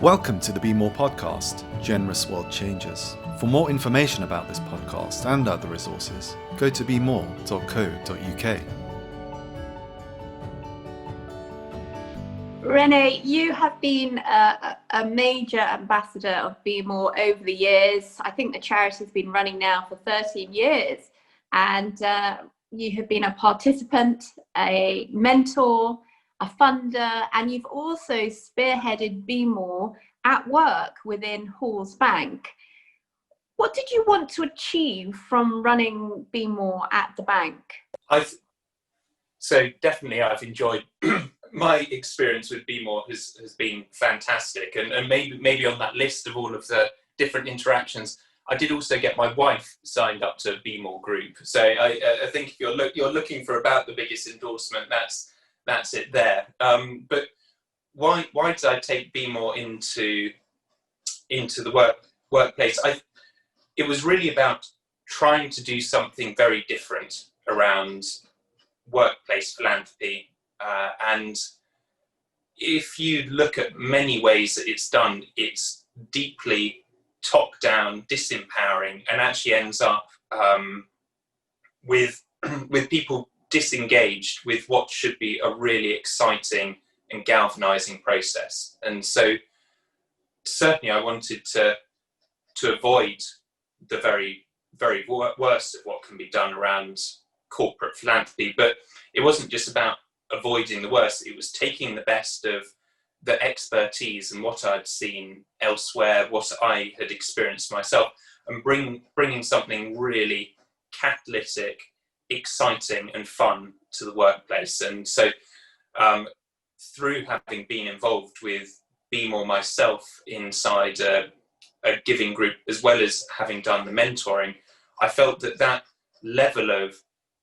Welcome to the BeMORE podcast, Generous World Changers. For more information about this podcast and other resources, go to bemore.co.uk. Rennie, you have been a major ambassador of BeMORE over the years. I think the charity has been running now for 13 years, and you have been a participant, a mentor, a funder, and you've also spearheaded BeMORE at Work within Hoares Bank. What did you want to achieve from running BeMORE at the bank? So definitely I've enjoyed my experience with BeMORE has been fantastic, and maybe on that list of all of the different interactions, I did also get my wife signed up to BeMORE group. So I think if you're looking for about the biggest endorsement, that's it there. But why did I take BeMORE into the workplace? It was really about trying to do something very different around workplace philanthropy. And if you look at many ways that it's done, it's deeply top-down, disempowering, and actually ends up with people disengaged with what should be a really exciting and galvanizing process. And so certainly I wanted to avoid the very, very worst of what can be done around corporate philanthropy. But it wasn't just about avoiding the worst, it was taking the best of the expertise and what I'd seen elsewhere, what I had experienced myself, and bringing something really catalytic, exciting and fun to the workplace. And so through having been involved with BeMORE myself inside a giving group, as well as having done the mentoring, I felt that level of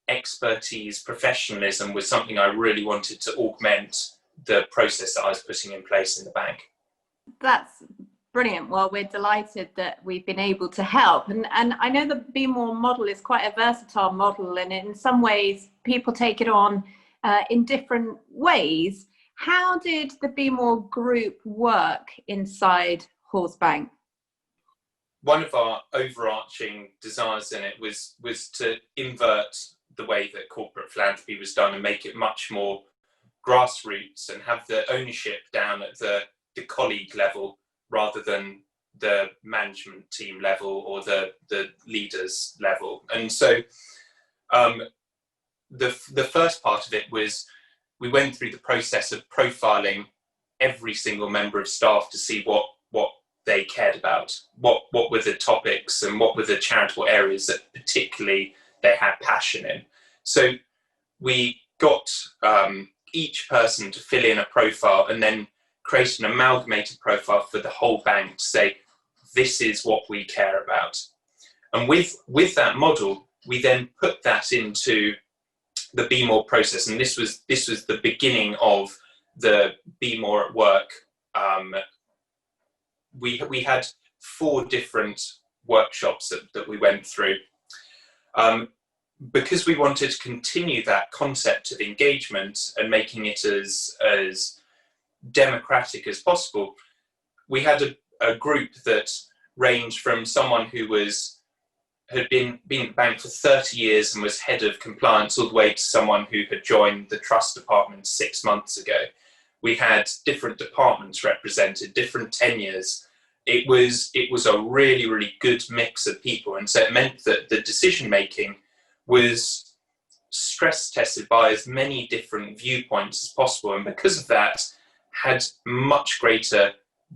expertise, professionalism was something I really wanted to augment the process that I was putting in place in the bank. That's brilliant. Well, we're delighted that we've been able to help. And I know the BeMORE model is quite a versatile model, and in some ways people take it on in different ways. How did the BeMORE group work inside Hoares Bank? One of our overarching desires in it was to invert the way that corporate philanthropy was done and make it much more grassroots and have the ownership down at the colleague level rather than the management team level or the leaders level. And so the first part of it was we went through the process of profiling every single member of staff to see what they cared about, what were the topics and what were the charitable areas that particularly they had passion in. So we got each person to fill in a profile and then create an amalgamated profile for the whole bank to say, this is what we care about. And with that model, we then put that into the BeMORE process. And this was the beginning of the BeMORE at Work. We had 4 different workshops that we went through. Because we wanted to continue that concept of engagement and making it as democratic as possible, we had a group that ranged from someone who had been at the bank for 30 years and was head of compliance, all the way to someone who had joined the trust department 6 months ago. We had different departments represented, different tenures. It was a really, really good mix of people, and so it meant that the decision making was stress tested by as many different viewpoints as possible, and because of that had much greater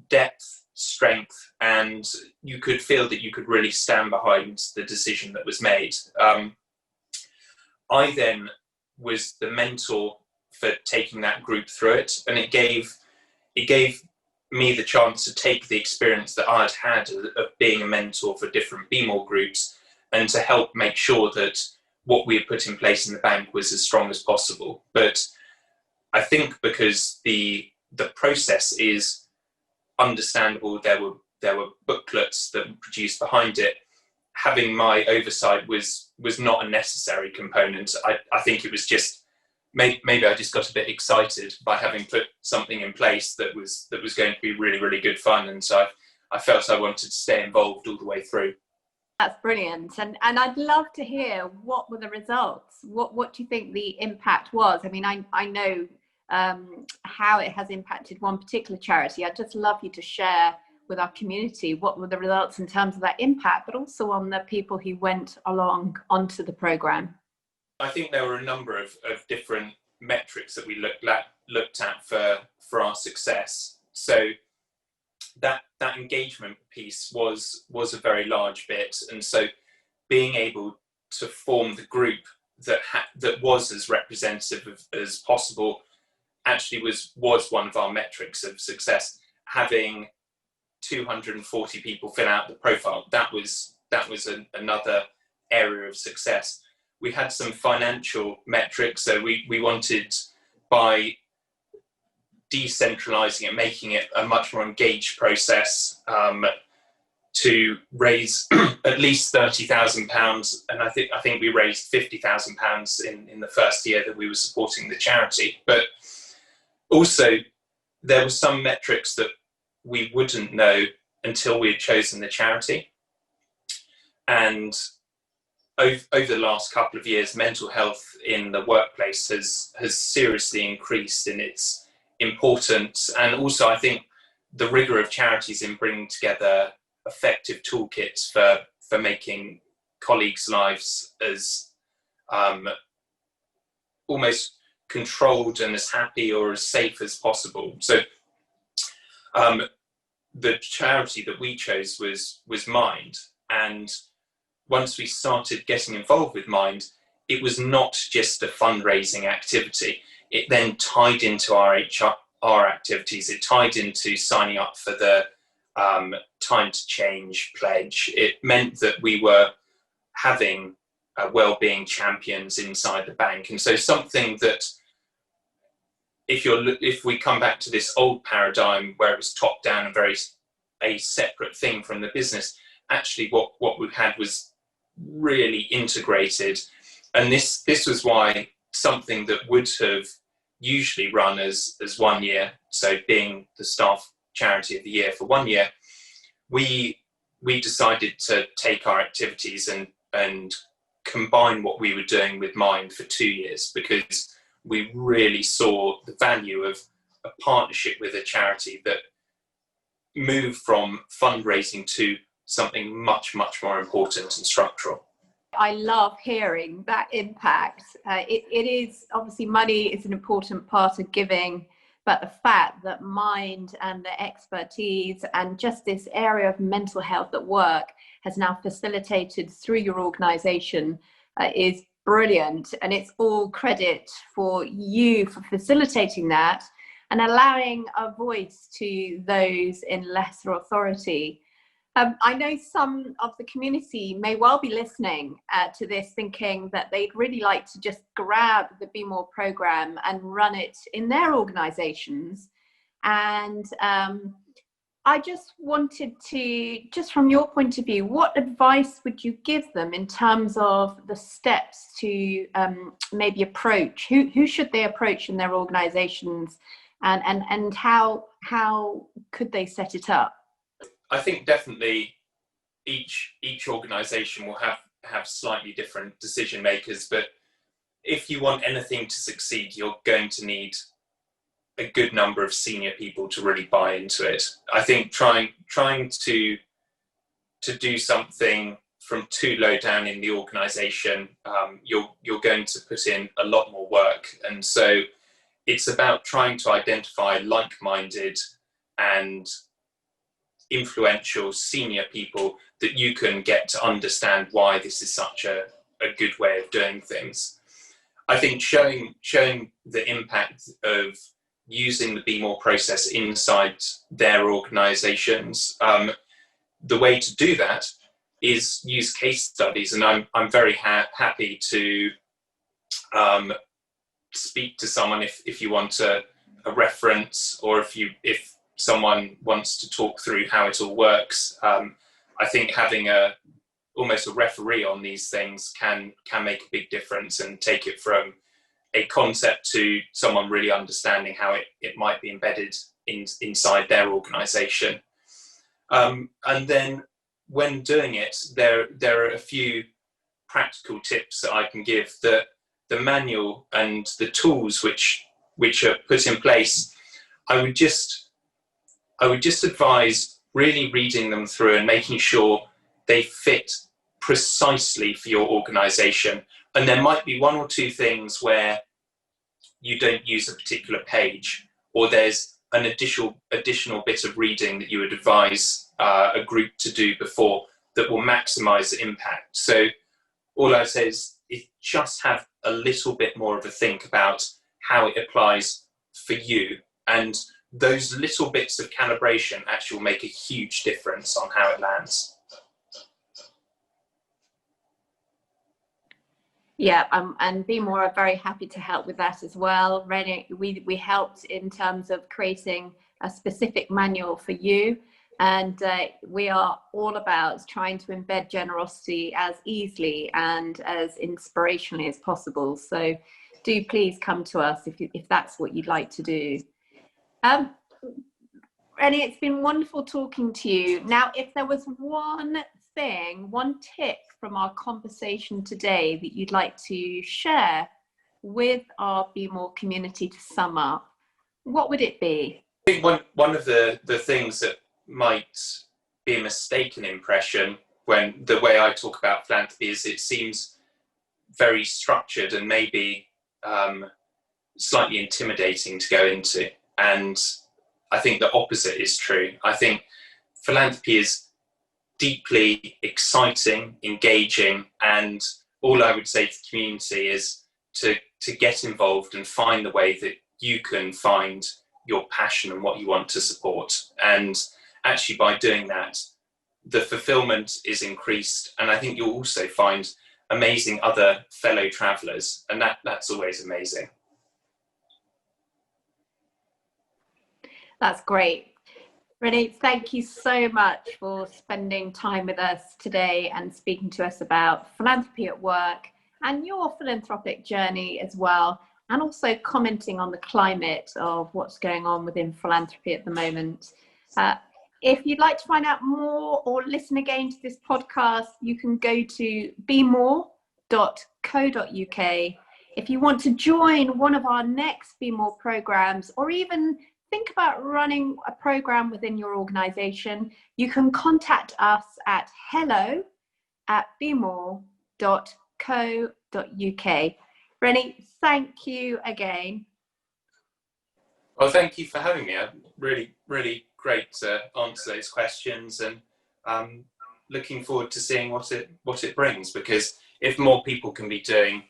depth, strength, and you could feel that you could really stand behind the decision that was made. I then was the mentor for taking that group through it, and it gave me the chance to take the experience that I'd had of being a mentor for different BeMORE groups and to help make sure that what we had put in place in the bank was as strong as possible. But I think because the process is understandable, there were booklets that were produced behind it, having my oversight was not a necessary component. I think it was just maybe I just got a bit excited by having put something in place that was going to be really, really good fun. And so I felt I wanted to stay involved all the way through. That's brilliant. And I'd love to hear, what were the results? What do you think the impact was? I mean, I know how it has impacted one particular charity. I'd just love you to share with our community what were the results in terms of that impact, but also on the people who went along onto the programme. I think there were a number of different metrics that we looked at for our success. So that engagement piece was a very large bit, and so being able to form the group that was as representative as possible actually was one of our metrics of success. Having 240 people fill out the profile, that was another area of success. We had some financial metrics, so we wanted, by decentralizing it, making it a much more engaged process, to raise at least £30,000, and I think we raised £50,000 in the first year that we were supporting the charity. But also there were some metrics that we wouldn't know until we had chosen the charity. And over the last couple of years, mental health in the workplace has seriously increased in its importance, and also I think the rigor of charities in bringing together effective toolkits for making colleagues' lives as almost controlled and as happy or as safe as possible. So the charity that we chose was Mind, and once we started getting involved with Mind, it was not just a fundraising activity. It then tied into our HR activities. It tied into signing up for the Time to Change pledge. It meant that we were having wellbeing champions inside the bank. And so something that, if we come back to this old paradigm where it was top down and a separate thing from the business, actually what we had was really integrated. And this was why something that would have usually run as 1 year, so being the staff charity of the year for 1 year, we decided to take our activities and combine what we were doing with Mind for 2 years, because we really saw the value of a partnership with a charity that moved from fundraising to something much, much more important and structural. I love hearing that impact. It is, obviously, money is an important part of giving, but the fact that Mind and the expertise and just this area of mental health at work has now facilitated through your organisation is brilliant. And it's all credit for you for facilitating that and allowing a voice to those in lesser authority. I know some of the community may well be listening to this, thinking that they'd really like to just grab the BeMORE programme and run it in their organisations. And I just wanted to, just from your point of view, what advice would you give them in terms of the steps to maybe approach? Who should they approach in their organisations, and how could they set it up? I think definitely each organisation will have slightly different decision makers, but if you want anything to succeed, you're going to need a good number of senior people to really buy into it. I think trying to do something from too low down in the organisation, you're going to put in a lot more work, and so it's about trying to identify like-minded and influential senior people that you can get to understand why this is such a good way of doing things. I think showing the impact of using the BeMORE process inside their organisations, the way to do that is use case studies, and I'm very happy to speak to someone if you want a reference, or if someone wants to talk through how it all works. I think having almost a referee on these things can make a big difference and take it from a concept to someone really understanding how it might be embedded inside their organisation. And then when doing it, there are a few practical tips that I can give. That the manual and the tools which are put in place, I would just advise really reading them through and making sure they fit precisely for your organisation. And there might be one or two things where you don't use a particular page, or there's an additional bit of reading that you would advise a group to do before that will maximise the impact. So all I say is just have a little bit more of a think about how it applies for you, and those little bits of calibration actually will make a huge difference on how it lands. Yeah, and BeMORE are very happy to help with that as well. Rennie, we helped in terms of creating a specific manual for you, and we are all about trying to embed generosity as easily and as inspirationally as possible. So do please come to us if that's what you'd like to do. Rennie, it's been wonderful talking to you. Now, if there was one tip from our conversation today that you'd like to share with our BeMORE community to sum up, what would it be? I think one of the things that might be a mistaken impression when the way I talk about philanthropy is it seems very structured and maybe slightly intimidating to go into. And I think the opposite is true. I think philanthropy is deeply exciting, engaging, and all I would say to the community is to get involved and find the way that you can find your passion and what you want to support. And actually by doing that, the fulfillment is increased, and I think you'll also find amazing other fellow travellers, and that's always amazing. That's great. Rennie, thank you so much for spending time with us today and speaking to us about philanthropy at work and your philanthropic journey as well, and also commenting on the climate of what's going on within philanthropy at the moment. If you'd like to find out more or listen again to this podcast, you can go to BeMORE.co.uk. If you want to join one of our next BeMORE programs, or even think about running a program within your organization, you can contact us at hello@bemore.co.uk. Rennie, thank you again. Well, thank you for having me. Really, really great to answer those questions, and looking forward to seeing what it brings, because if more people can be doing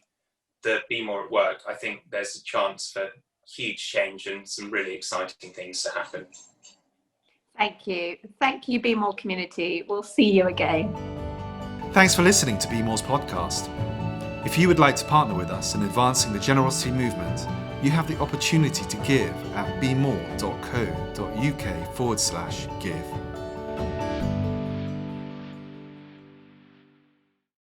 the BeMORE at Work, I think there's a chance for huge change and some really exciting things to happen. Thank you. Thank you, BeMORE community. We'll see you again. Thanks for listening to BeMORE's podcast. If you would like to partner with us in advancing the generosity movement, you have the opportunity to give at bemore.co.uk/give.